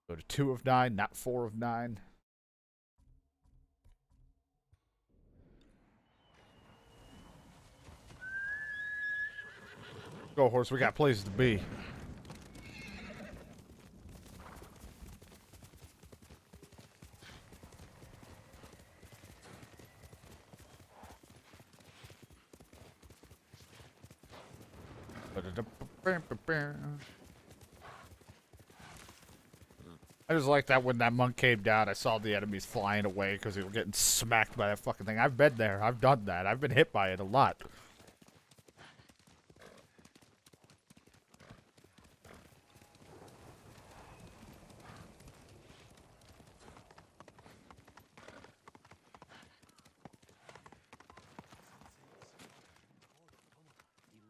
Go to 2 of 9, not 4 of 9. Go, horse. We got places to be. I just like that when that monk came down, I saw the enemies flying away because they were getting smacked by that fucking thing. I've been there. I've done that. I've been hit by it a lot.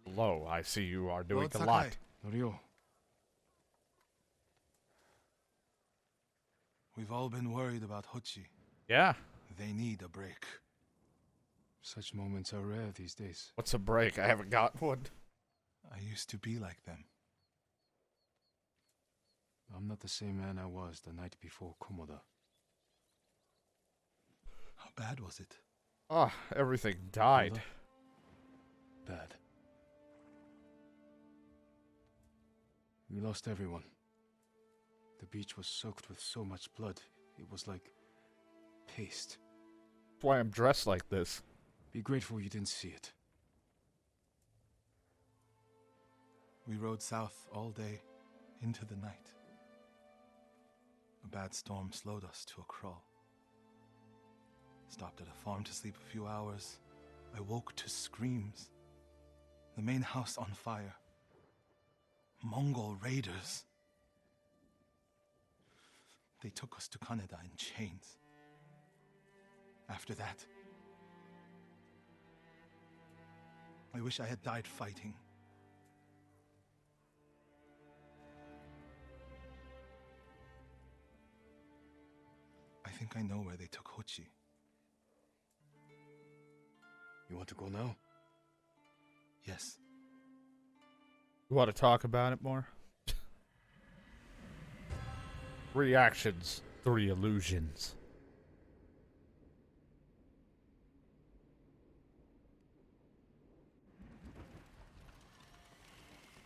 Hello, I see you are doing Lord a lot. Norio. We've all been worried about Hochi. Yeah. They need a break. Such moments are rare these days. What's a break? I haven't got one. I used to be like them. I'm not the same man I was the night before Komoda. How bad was it? Ah, everything died. Komoda? Bad. We lost everyone. The beach was soaked with so much blood, it was like paste. That's why I'm dressed like this. Be grateful you didn't see it. We rode south all day, into the night. A bad storm slowed us to a crawl. Stopped at a farm to sleep a few hours. I woke to screams. The main house on fire. Mongol raiders. They took us to Kaneda in chains. After that, I wish I had died fighting. I think I know where they took Hochi. You want to go now? Yes. You want to talk about it more? 3 actions, 3 illusions.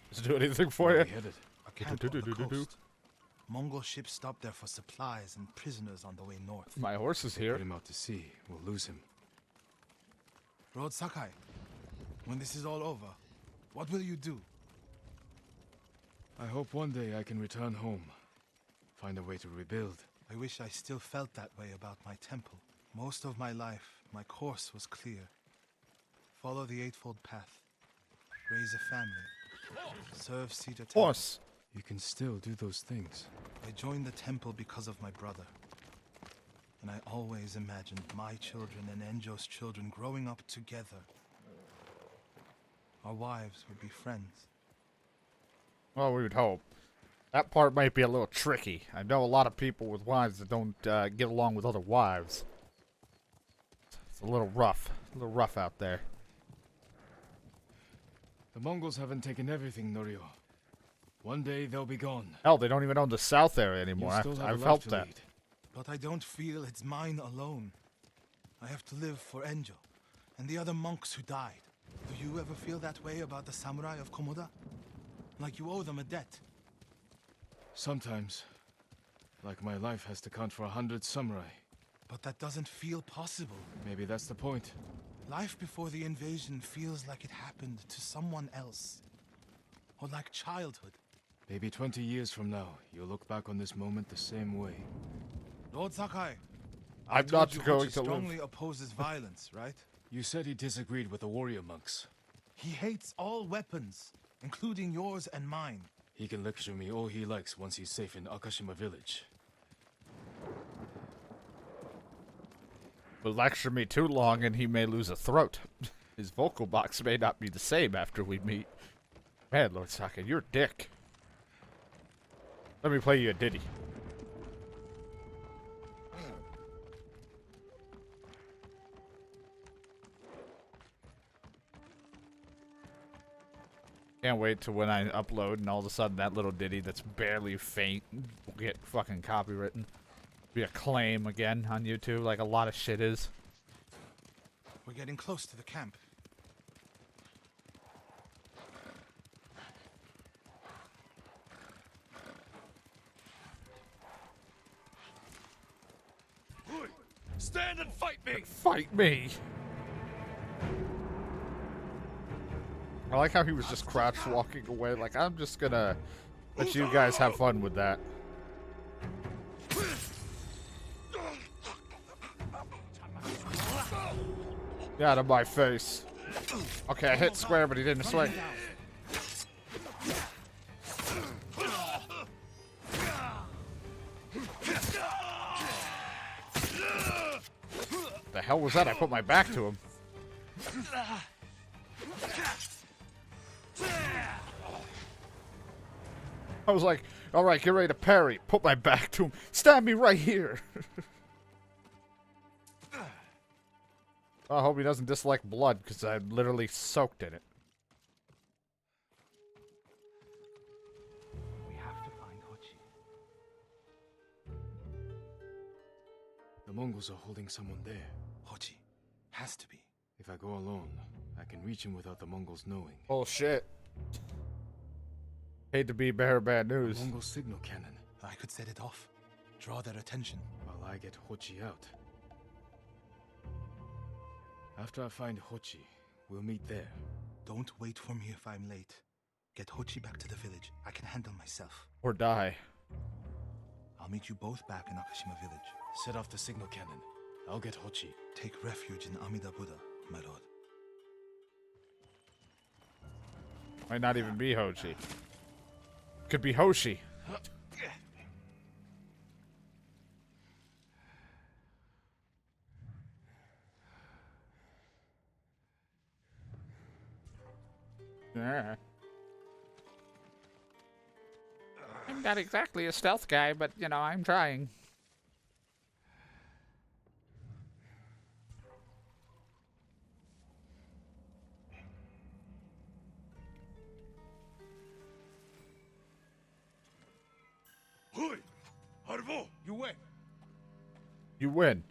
Does it do anything for you? Headed. A camp on the coast. Mongol ships stopped there for supplies and prisoners on the way north. My horse is here. Put him out to sea. We'll lose him. Lord Sakai, when this is all over, what will you do? I hope one day I can return home. Find a way to rebuild. I wish I still felt that way about my temple. Most of my life, my course was clear. Follow the Eightfold Path. Raise a family. Serve Cedar Temple. Horse. You can still do those things. I joined the temple because of my brother. And I always imagined my children and Enjo's children growing up together. Our wives would be friends. Well, we would hope. That part might be a little tricky. I know a lot of people with wives that don't get along with other wives. It's a little rough. A little rough out there. The Mongols haven't taken everything, Norio. One day they'll be gone. Hell, they don't even own the south area anymore. I've felt that. But I don't feel it's mine alone. I have to live for Enjo and the other monks who died. Do you ever feel that way about the samurai of Komoda? Like you owe them a debt? Sometimes. Like my life has to count for 100 samurai. But that doesn't feel possible. Maybe that's the point. Life before the invasion feels like it happened to someone else. Or like childhood. Maybe 20 years from now, you'll look back on this moment the same way. Lord Sakai, I'm not going to strongly live. opposes violence, right? You said he disagreed with the warrior monks. He hates all weapons, including yours and mine. He can lecture me all he likes once he's safe in Akashima village. But lecture me too long and he may lose a throat. His vocal box may not be the same after we meet. Man, Lord Saka, you're a dick. Let me play you a ditty. Can't wait to when I upload and all of a sudden that little ditty that's barely faint will get fucking copywritten. Be a claim again on YouTube like a lot of shit is. We're getting close to the camp. Stand and fight me! Fight me! I like how he was just crouch walking away. Like, I'm just gonna let you guys have fun with that. Get out of my face. Okay, I hit square, but he didn't swing. The hell was that? I put my back to him. I was like, alright, get ready to parry. Put my back to him. Stab me right here. I hope he doesn't dislike blood, because I'm literally soaked in it. We have to find Hochi. The Mongols are holding someone there. Hochi. Has to be. If I go alone, I can reach him without the Mongols knowing. Oh shit. Hate to be bearer of bad The news. Mongol signal cannon, I could set it off. Draw their attention. while I get Hochi out. After I find Hochi, we'll meet there. Don't wait for me if I'm late. Get Hochi back to the village. I can handle myself. Or die. I'll meet you both back in Akashima village. Set off the signal cannon. I'll get Hochi. Take refuge in Amida Buddha, my lord. Might not even be Hochi. Could be Hoshi. Yeah. I'm not exactly a stealth guy, but, you know, I'm trying. Hui! Harvo! You win. You win.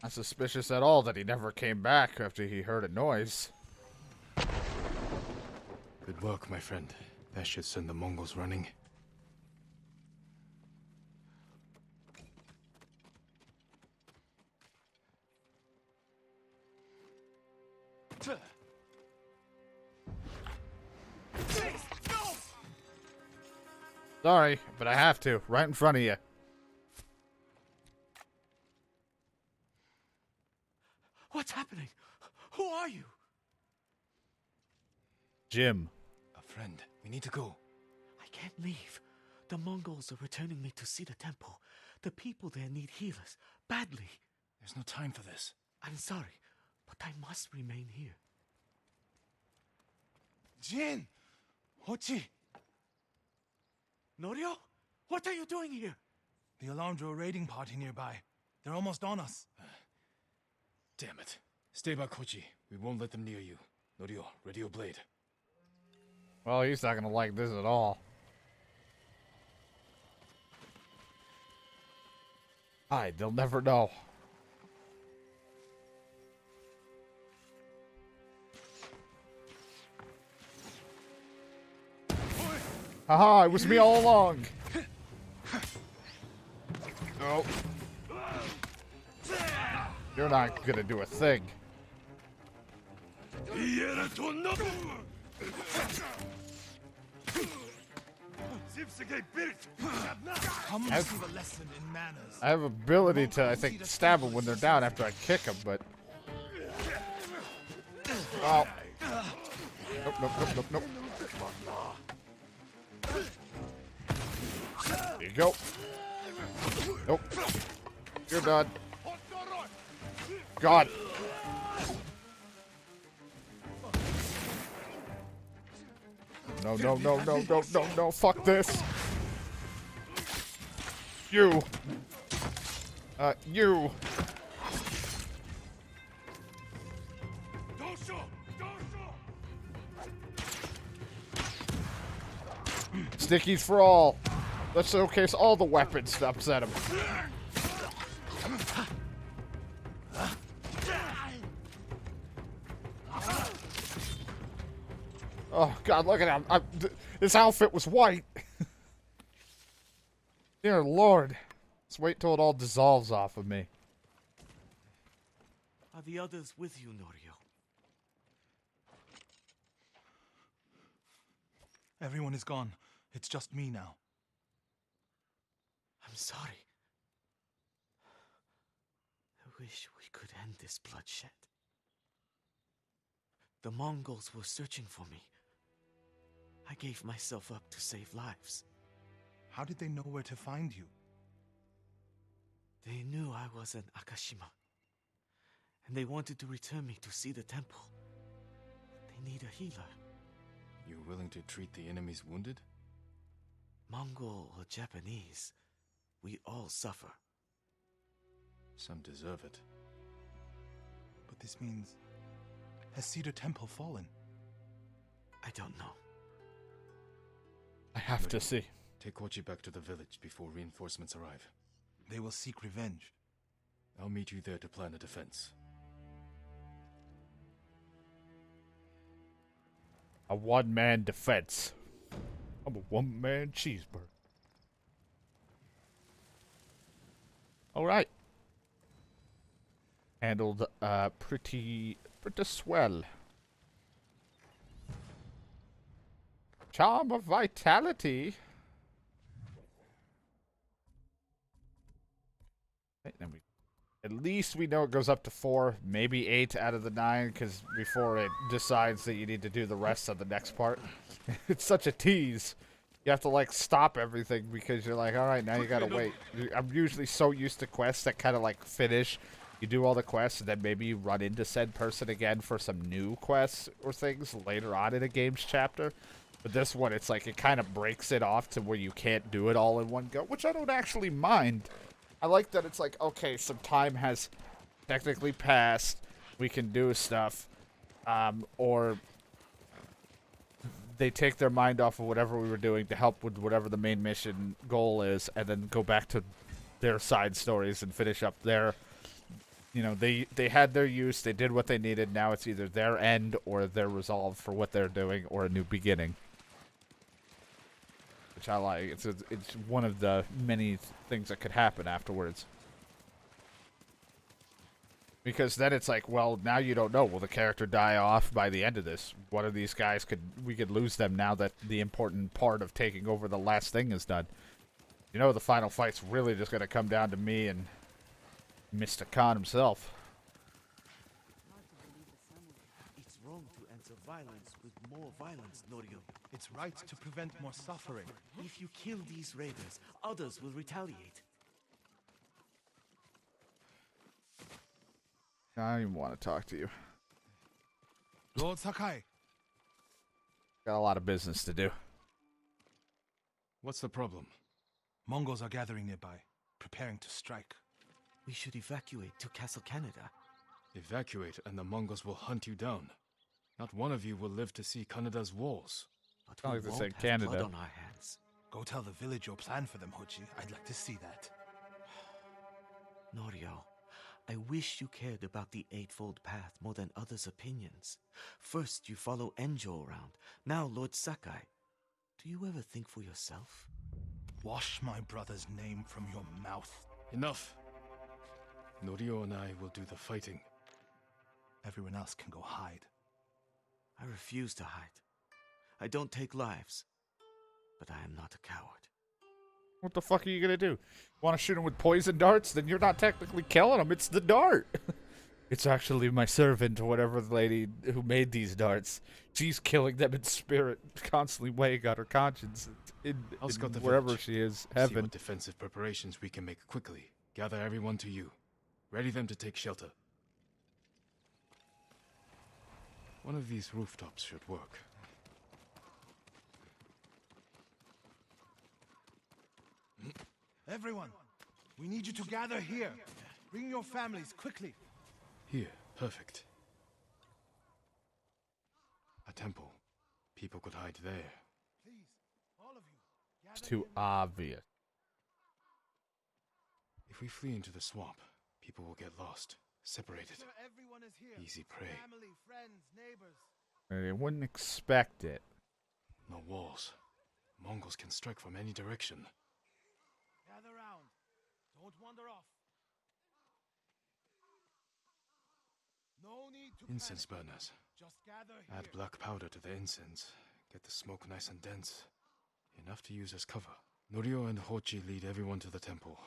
Not suspicious at all that he never came back after he heard a noise. Good work, my friend. That should send the Mongols running. Sorry, but I have to. Right in front of you. What's happening? Who are you? Jim. A friend. We need to go. I can't leave. The Mongols are returning me to see the temple. The people there need healers, badly. There's no time for this. I'm sorry, but I must remain here. Jin! Hochi! Norio? What are you doing here? The alarm drew a raiding party nearby. They're almost on us. Damn it. Stay back, Hochi. We won't let them near you. Norio, ready your blade. Well, he's not gonna like this at all. Hide, they'll never know. Haha, it was me all along. Oh. You're not gonna do a thing. Come receive a lesson in manners. I have ability to, I think, stab them when they're down after I kick them, but... Oh. Nope, nope, nope, nope, nope. There you go. Nope. You're done. God. No, no, no, no, no, no, no. Fuck this. You. You. Stickies for all. Let's showcase all the weapons to upset him. Oh God, look at him! His outfit was white. Dear Lord, let's wait till it all dissolves off of me. Are the others with you, Norio? Everyone is gone. It's just me now. I'm sorry. I wish we could end this bloodshed. The Mongols were searching for me. I gave myself up to save lives. How did they know where to find you? They knew I was an Akashima, and they wanted to return me to see the temple. They need a healer. You willing to treat the enemy's wounded? Mongol or Japanese, we all suffer. Some deserve it. But this means... has Cedar Temple fallen? I don't know. I have to see. Take Kochi back to the village before reinforcements arrive. They will seek revenge. I'll meet you there to plan a defense. A one-man defense. I'm a one-man cheeseburger. All right. Handled pretty swell. Charm of vitality. Right, then at least we know it goes up to 4, maybe 8 out of the 9, because before it decides that you need to do the rest of the next part. It's such a tease. You have to, like, stop everything because you're like, all right, now you gotta wait. I'm usually so used to quests that kind of, like, finish. You do all the quests, and then maybe you run into said person again for some new quests or things later on in a game's chapter. But this one, it's like, it kind of breaks it off to where you can't do it all in one go, which I don't actually mind. I like that it's like, okay, some time has technically passed. We can do stuff. Or they take their mind off of whatever we were doing to help with whatever the main mission goal is, and then go back to their side stories and finish up their... You know, they had their use, they did what they needed, now it's either their end or their resolve for what they're doing, or a new beginning. Which I like. It's one of the many things that could happen afterwards. Because then it's like, well, now you don't know. Will the character die off by the end of this? One of these guys we could lose them now that the important part of taking over the last thing is done. You know, the final fight's really just going to come down to me and Mr. Khan himself. It's wrong to answer violence with more violence, Norio. It's right to prevent more suffering. If you kill these raiders, others will retaliate. I don't even want to talk to you. Lord Sakai, Got a lot of business to do. What's the problem? Mongols are gathering nearby, preparing to strike. We should evacuate to Castle Canada. Evacuate and the Mongols will hunt you down. Not one of you will live to see Canada's walls. But Not we like they won't said have Canada. blood on our hands. Go tell the village your plan for them, Hochi. I'd like to see that. Norio, I wish you cared about the Eightfold Path more than others' opinions. First you follow Enjo around, now Lord Sakai. Do you ever think for yourself? Wash my brother's name from your mouth. Enough! Norio and I will do the fighting. Everyone else can go hide. I refuse to hide. I don't take lives, but I am not a coward. What the fuck are you gonna do? Want to shoot him with poison darts? Then you're not technically killing him. It's the dart. It's actually my servant, or whatever the lady who made these darts. She's killing them in spirit, constantly weighing on her conscience I'll scout the wherever village. she is. See Heaven. what defensive preparations we can make quickly. Gather everyone to you. Ready them to take shelter. One of these rooftops should work. Everyone, we need you to gather here. Bring your families, quickly. Here, perfect. A temple. People could hide there. Please, all of you, It's too obvious. If we flee into the swamp, people will get lost, separated. Sure, everyone is here. Easy prey. Family, friends, neighbors. They wouldn't expect it. No walls. Mongols can strike from any direction. Gather round. Don't wander off. No need to Incense panic. burners. Just gather here. Add black powder to the incense. Get the smoke nice and dense. Enough to use as cover. Norio and Hochi lead everyone to the temple.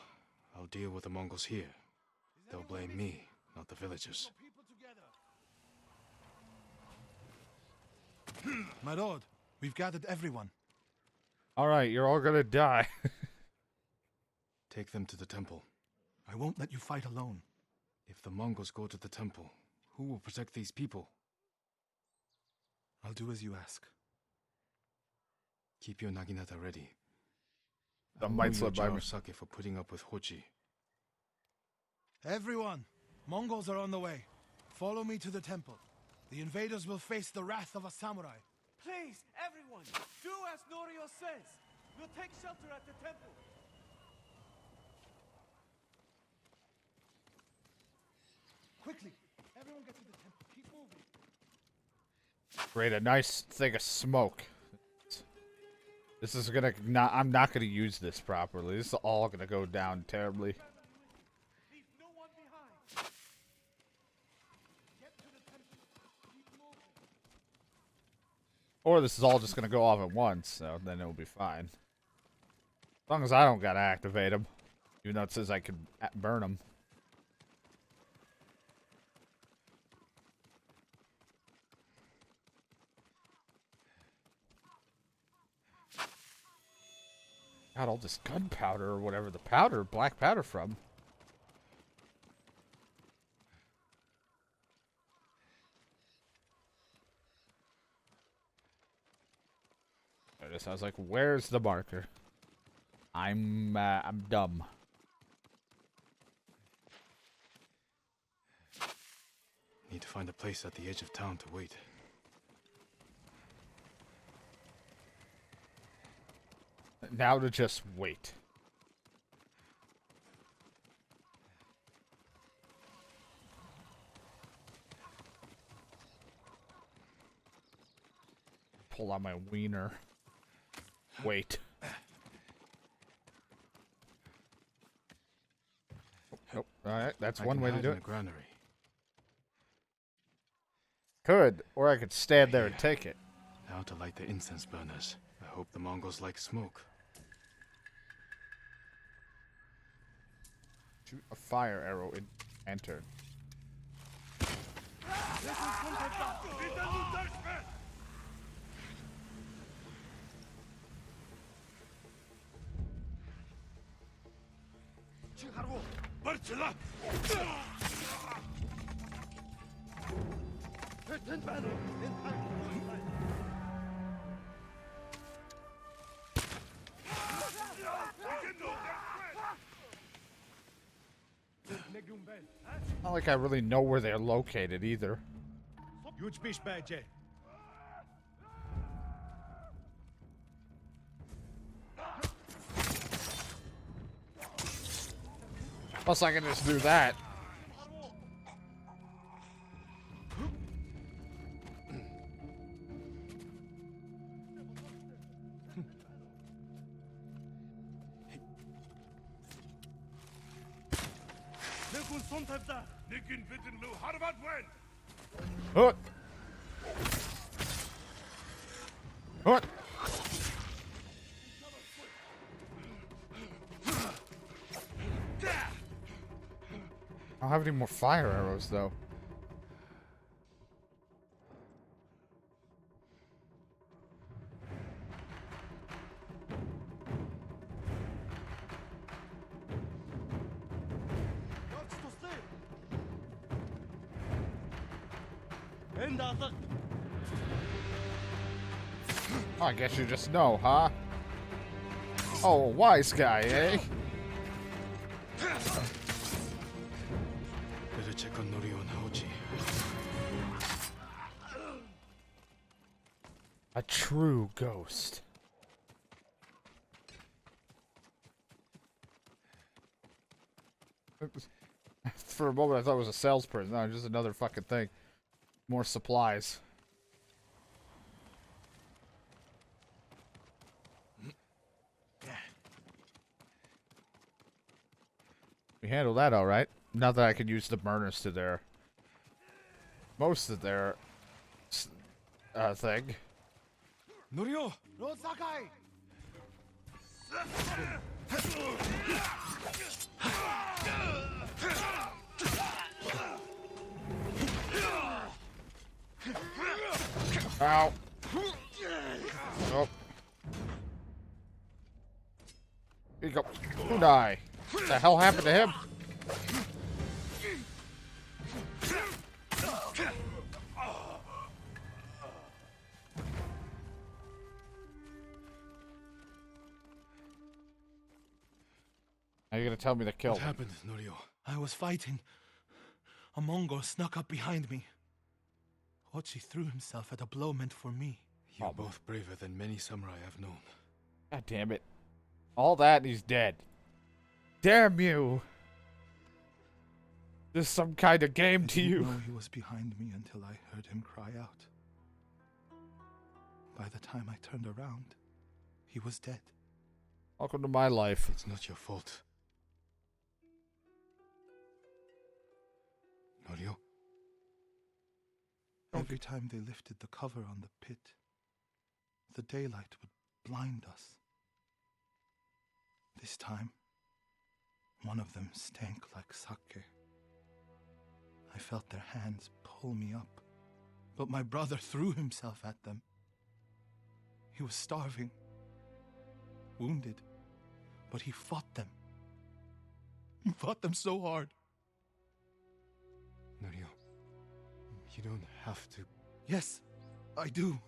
I'll deal with the Mongols here. Is They'll anyone blame missing? me, not the villagers. Your people together. My lord, we've gathered everyone. Alright, you're all gonna die. Take them to the temple. I won't let you fight alone. If the Mongols go to the temple, who will protect these people? I'll do as you ask. Keep your naginata ready. That I'll might owe you slip a by jar me. of sake for putting up with Hochi. Everyone, Mongols are on the way. Follow me to the temple. The invaders will face the wrath of a samurai. Please, everyone, do as Norio says. We'll take shelter at the temple. Quickly, everyone get to the temple. Keep moving. Great, a nice thing of smoke. This is gonna not. I'm not gonna use this properly. This is all gonna go down terribly. Leave no one behind. Get to the temple. Keep moving. Or this is all just gonna go off at once, so then it'll be fine. As long as I don't gotta activate them. Even though it says I can burn them. Got all this gunpowder or whatever the powder, black powder from. There it is. I was like, "Where's the marker?" I'm dumb. Need to find a place at the edge of town to wait. Now to just wait. Pull out my wiener. Wait. Nope. Alright, that's I one can way to hide do in it. a granary. Could, or I could stand there and Here. take it. Now to light the incense burners. I hope the Mongols like smoke. Shoot a fire arrow in enter. Bartela! Not like I really know where they're located either. Plus I can just do that. Nikin bitten Lu Harvat when? Hut. Hut. I don't have any more fire arrows though. Oh, I guess you just know, huh? Oh, wise guy, eh? Better check on Norio and Hochi. A true ghost. For a moment, I thought it was a salesperson. No, just another fucking thing. More supplies. We handled that all right. Not that I could use the burners to their... most of their... thing. Norio! Lord Sakai! Ow. Oh. Here you go. Kunai. What the hell happened to him? Now you're gonna tell me to kill What him. happened, Norio? I was fighting. A Mongol snuck up behind me. Hochi threw himself at a blow meant for me. You're both braver than many samurai I've known. God damn it. All that and he's dead. Damn you. This is some kind of game I to didn't you. know he was behind me until I heard him cry out. By the time I turned around, he was dead. Welcome to my life. It's not your fault. Norio? Every time they lifted the cover on the pit, the daylight would blind us. This time, one of them stank like sake. I felt their hands pull me up, but my brother threw himself at them. He was starving, wounded, but he fought them. He fought them so hard. Norio, you don't have to. Yes, I do.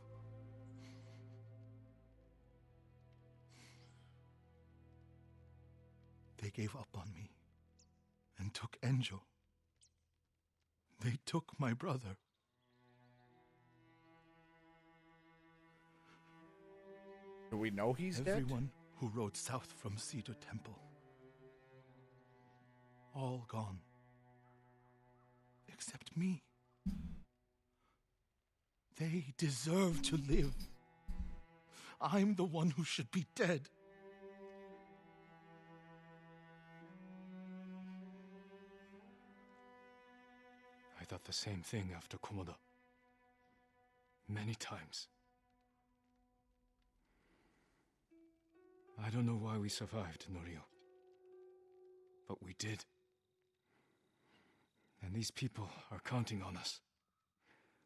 They gave up on me and took Enjo. They took my brother. Do we know he's dead? Everyone who rode south from Cedar Temple. All gone. Except me. They deserve to live. I'm the one who should be dead. I thought the same thing after Komoda. Many times. I don't know why we survived, Norio. But we did. And these people are counting on us.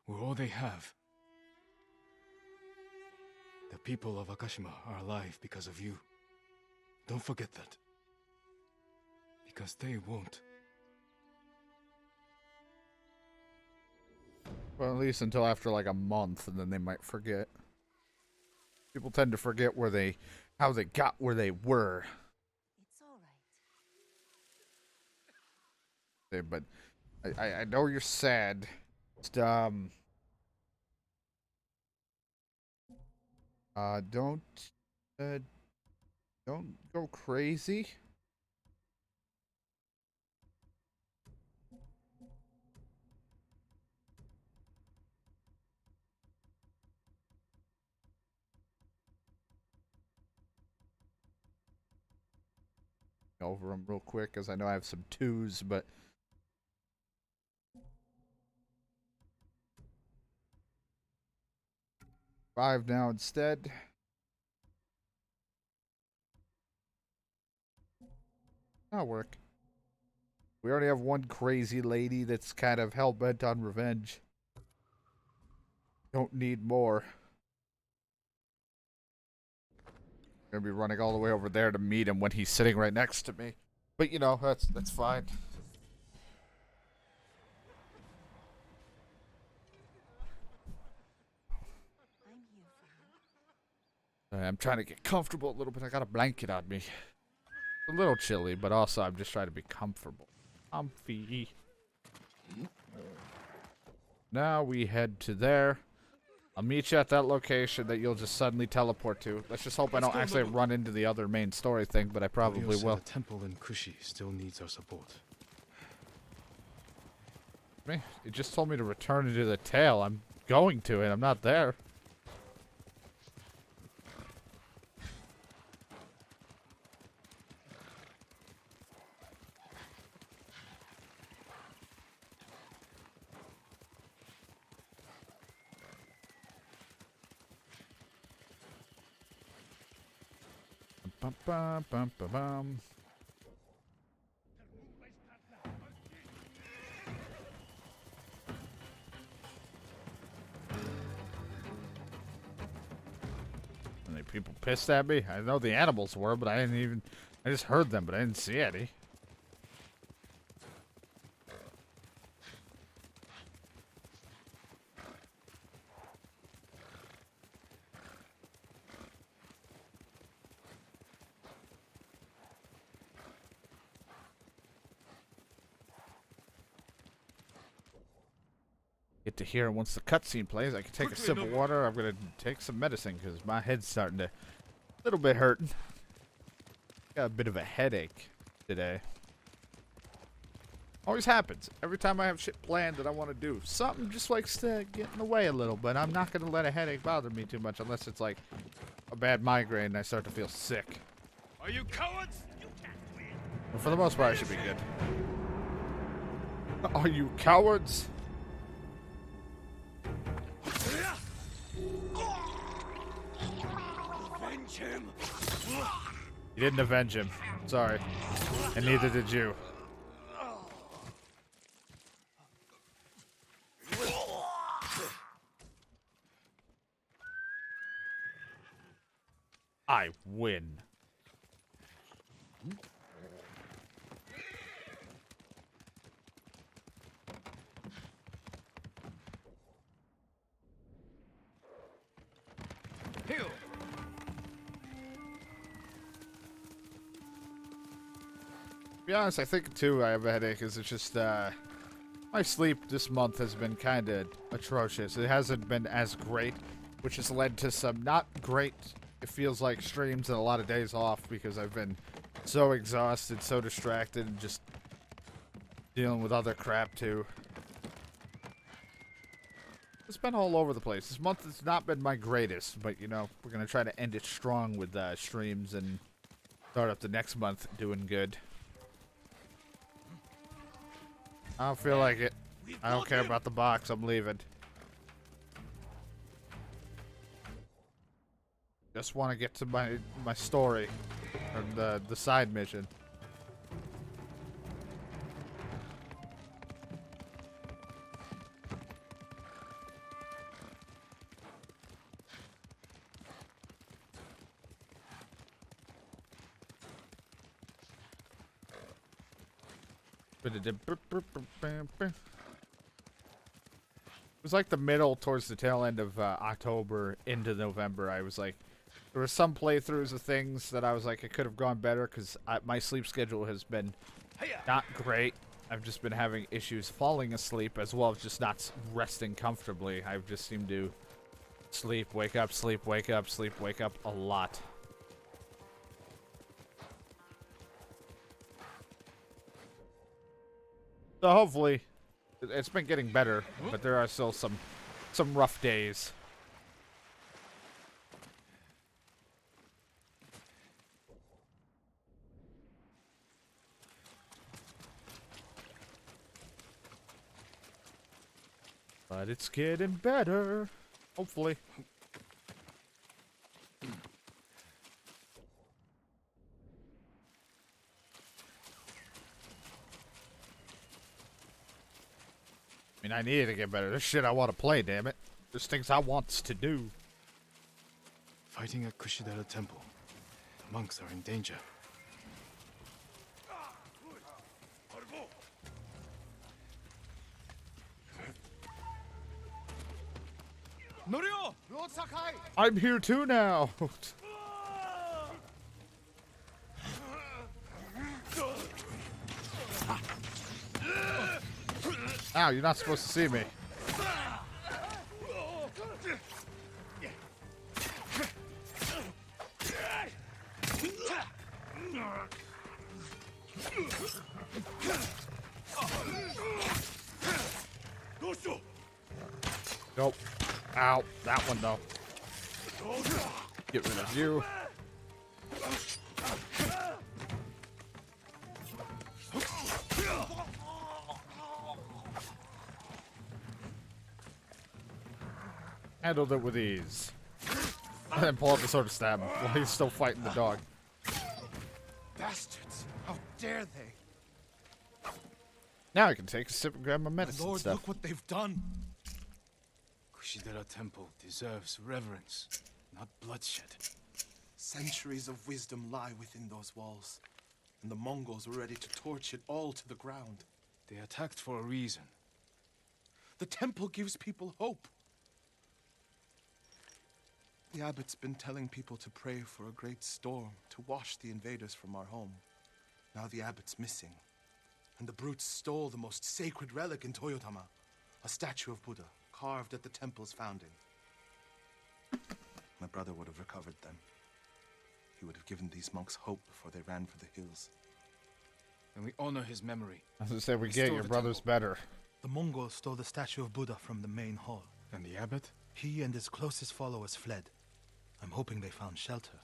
We're all they have. The people of Akashima are alive because of you. Don't forget that. Because they won't. Well, at least until after like a month, and then they might forget. People tend to forget how they got where they were. It's all right. Okay, but I know you're sad. Just, don't go crazy. Over them real quick, because I know I have some twos, but 5 now instead. That'll work. We already have one crazy lady that's kind of hell-bent on revenge. Don't need more. Gonna be running all the way over there to meet him when he's sitting right next to me. But you know, that's fine. I'm here for you. I'm trying to get comfortable a little bit. I got a blanket on me. A little chilly, but also I'm just trying to be comfortable. Comfy. Now we head to there. I'll meet you at that location that you'll just suddenly teleport to. Let's just hope I don't actually run into the other main story thing, but I probably Norio said will. the temple in Kushi still needs our support. Me? It just told me to return into the tail. I'm going to it. I'm not there. Bum, bum, bum, bum, bum. Any people pissed at me? I know the animals were, but I didn't even... I just heard them, but I didn't see any. Get to hear once the cutscene plays. I can take a sip of water. I'm gonna take some medicine because my head's starting to a little bit hurting. Got a bit of a headache today. Always happens. Every time I have shit planned that I want to do, something just likes to get in the way a little. But I'm not gonna let a headache bother me too much unless it's like a bad migraine and I start to feel sick. Are you cowards? You can't win. But for the most part, I should be good. Are you cowards? Avenge him. You didn't avenge him. Sorry. And neither did you. I win. Heal. To be honest, I think too I have a headache because it's just my sleep this month has been kind of atrocious. It hasn't been as great, which has led to some not great, it feels like, streams and a lot of days off because I've been so exhausted, so distracted, and just dealing with other crap too. It's been all over the place. This month has not been my greatest, but you know, we're going to try to end it strong with streams and start up the next month doing good. I don't feel like it. I don't care about the box. I'm leaving. Just want to get to my story or the side mission. It was like the middle towards the tail end of October into November. I was like, there were some playthroughs of things that I was like, it could have gone better because my sleep schedule has been not great. I've just been having issues falling asleep as well as just not resting comfortably. I've just seemed to sleep, wake up, sleep, wake up, sleep, wake up a lot. So hopefully, it's been getting better, but there are still some rough days. But it's getting better, hopefully. I mean, I need to get better. There's shit I want to play, damn it. There's things I want to do. Fighting at Kushidera Temple. The monks are in danger. Norio! Lord Sakai! I'm here too now. Ow, you're not supposed to see me. Ow, that one though. Get rid of you. Handled it with ease. And then pull out the sword to stab him while he's still fighting the dog. Bastards! How dare they? Now I can take a sip and grab my My medicine Lord, stuff. look what they've done. Kushidera Temple deserves reverence, not bloodshed. Centuries of wisdom lie within those walls, and the Mongols were ready to torch it all to the ground. They attacked for a reason. The temple gives people hope. The abbot's been telling people to pray for a great storm to wash the invaders from our home. Now the abbot's missing, and the brutes stole the most sacred relic in Toyotama, a statue of Buddha carved at the temple's founding. My brother would have recovered them. He would have given these monks hope before they ran for the hills. And we honor his memory. As I said, we get Restore your the brothers temple. better. The Mongols stole the statue of Buddha from the main hall. And the abbot? He and his closest followers fled. I'm hoping they found shelter.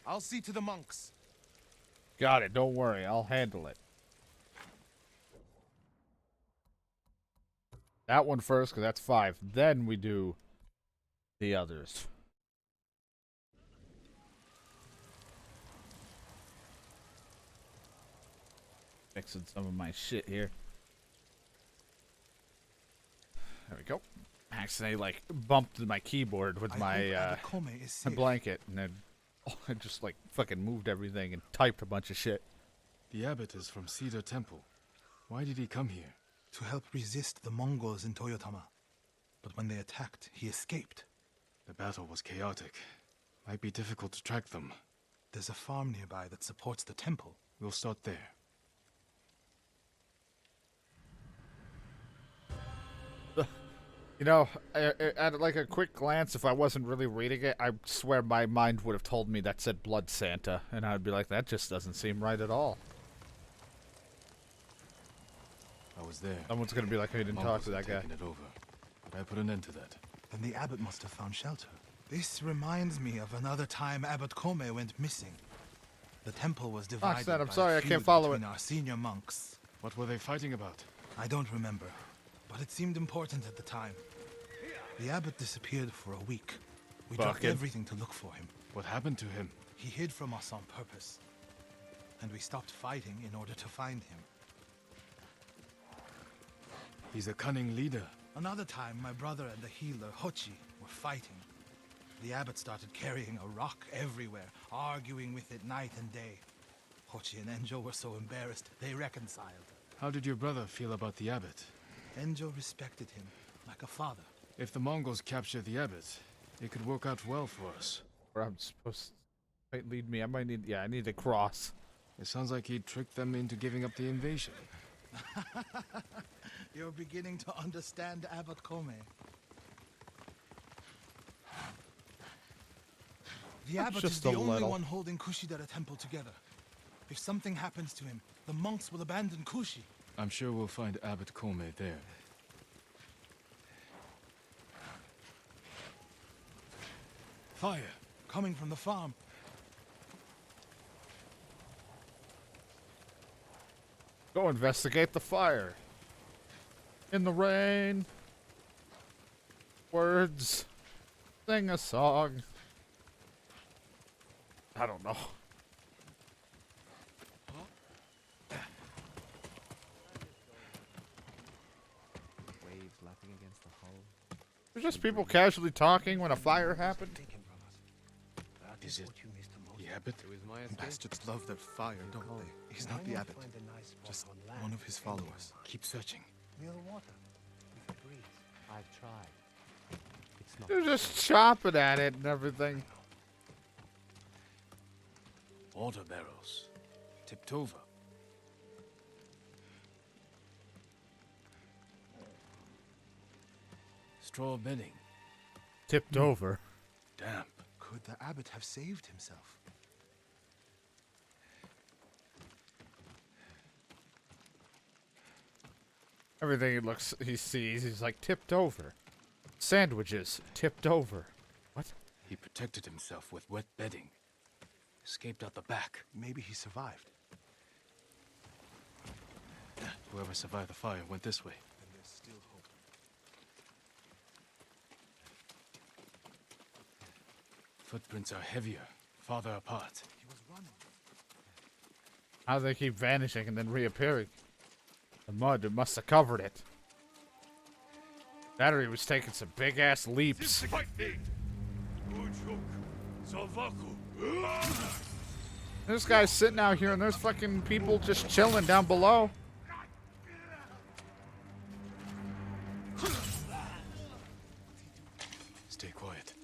I'll see to the monks. Got it, don't worry, I'll handle it. That one first, because that's 5. Then we do the others. Fixing some of my shit here. There we go. Accidentally, like, bumped my keyboard with my blanket, and then I just, like, fucking moved everything and typed a bunch of shit. The abbot is from Cedar Temple. Why did he come here? To help resist the Mongols in Toyotama. But when they attacked, he escaped. The battle was chaotic. Might be difficult to track them. There's a farm nearby that supports the temple. We'll start there. You know, at like a quick glance, if I wasn't really reading it, I swear my mind would have told me that said Blood Santa, and I'd be like, that just doesn't seem right at all. I was there. Someone's gonna be like, I didn't talk to that guy. Taken it over, but I put an end to that. Then the abbot must have found shelter. This reminds me of another time Abbot Kome went missing. The temple was divided Stan, I'm by sorry, a I can't feud follow between our senior monks. What were they fighting about? I don't remember, but it seemed important at the time. The abbot disappeared for a week. We dropped Fucking. everything to look for him. What happened to him? He hid from us on purpose. And we stopped fighting in order to find him. He's a cunning leader. Another time, my brother and the healer, Hochi, were fighting. The abbot started carrying a rock everywhere, arguing with it night and day. Hochi and Enjo were so embarrassed, they reconciled. How did your brother feel about the abbot? Enjo respected him, like a father. If the Mongols capture the abbot, it could work out well for us. Where I'm supposed to might lead me. I might need, yeah, I need to cross. It sounds like he tricked them into giving up the invasion. You're beginning to understand Abbot Kome. The abbot is just the a only little. one holding Kushidera Temple together. If something happens to him, the monks will abandon Kushi. I'm sure we'll find Abbot Kome there. Fire! Coming from the farm. Go investigate the fire. In the rain. Words. Sing a song. I don't know. Waves lapping against the hull. There's just people casually talking when a fire happened. Is it the abbot? Bastards love their fire, don't they? He's not the abbot. Just one of his followers. Keep searching. Real water. With a breeze. I've tried. It's not. They're just chopping at it and everything. Water barrels. Tipped over. straw bedding. Tipped over. Damp. Could the abbot have saved himself? Everything he sees, he's like tipped over. Sandwiches tipped over. What? He protected himself with wet bedding. Escaped out the back. Maybe he survived. Whoever survived the fire went this way. Then there's still hope. Footprints are heavier, farther apart. He was running. How do they keep vanishing and then reappearing? The mud must have covered it. Battery was taking some big ass leaps. Fight me! Ujuk, Salvaku. This guy's sitting out here and there's fucking people just chilling down below. Stay quiet.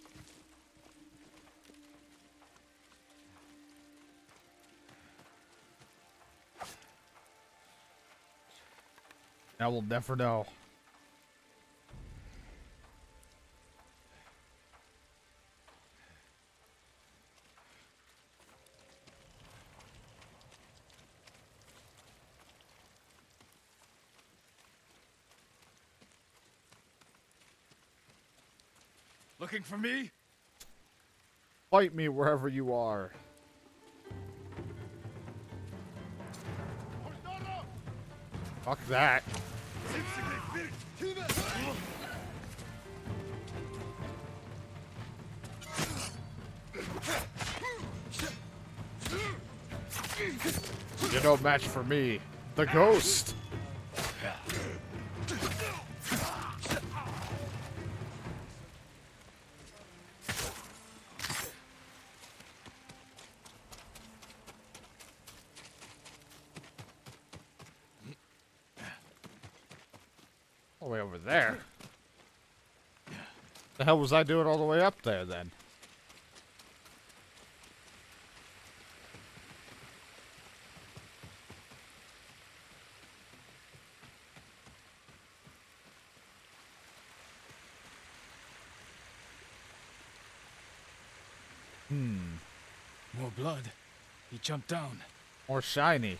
Now we'll never know. Looking for me? Fight me wherever you are. Fuck that. You're no match for me. The ghost. All the way over there. The hell was I doing all the way up there then? More blood. He jumped down. More shiny.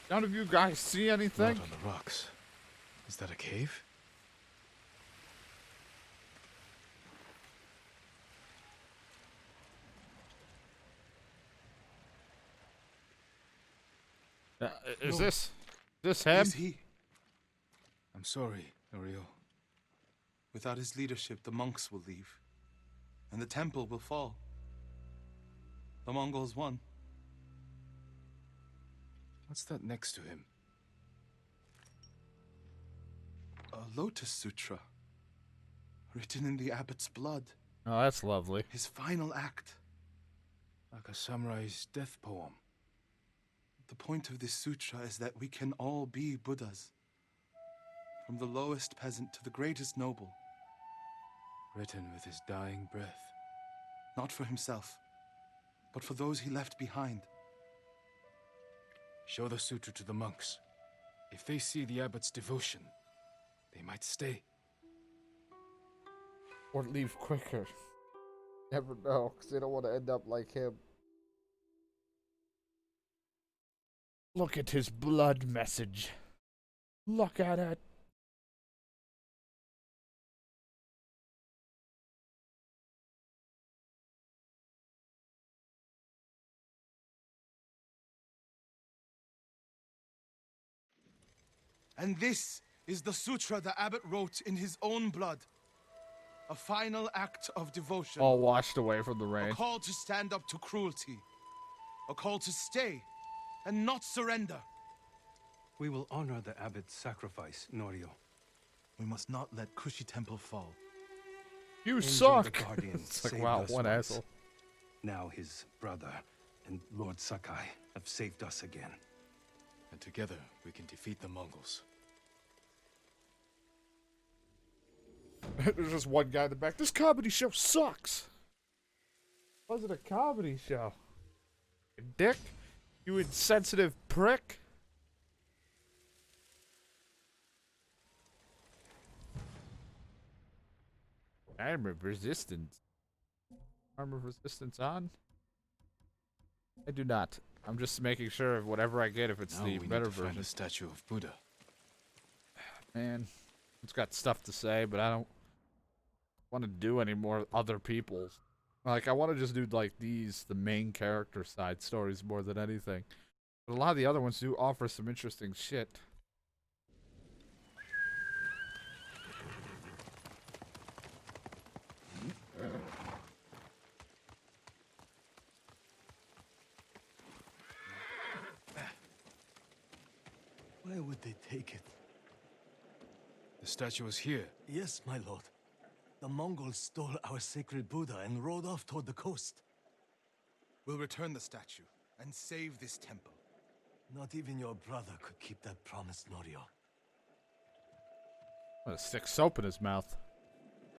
None of you guys see anything? Blood on the rocks. Is that a cave? Is No. this him? Is he? I'm sorry, Norio. Without his leadership, the monks will leave. And the temple will fall. The Mongols won. What's that next to him? A Lotus Sutra. Written in the abbot's blood. Oh, that's lovely. His final act. Like a samurai's death poem. The point of this sutra is that we can all be Buddhas. From the lowest peasant to the greatest noble. Written with his dying breath. Not for himself, but for those he left behind. Show the sutra to the monks. If they see the abbot's devotion, they might stay. Or leave quicker. Never know, because they don't want to end up like him. Look at his blood message. Look at it. And this is the sutra the abbot wrote in his own blood. A final act of devotion. All washed away from the A rain. call to stand up to cruelty. A call to stay and not surrender. We will honor the abbot's sacrifice, Norio. We must not let Kushi Temple fall. You Angel suck. the Guardian It's like, saved wow, us one once. asshole. Now his brother and Lord Sakai have saved us again. And together, we can defeat the Mongols. There's just one guy in the back. This comedy show sucks. Was it a comedy show? You dick? You insensitive prick? Armor resistance. Armor resistance on? I do not. I'm just making sure of whatever I get if it's Now the we better need to find version. a statue of Buddha. Man, it's got stuff to say, but I don't want to do any more other people's. Like, I want to just do, like, the main character side stories more than anything. But a lot of the other ones do offer some interesting shit. Where would they take it? The statue is here. Yes, my lord. The Mongols stole our sacred Buddha and rode off toward the coast. We'll return the statue and save this temple. Not even your brother could keep that promise, Norio. I'm gonna stick soap in his mouth.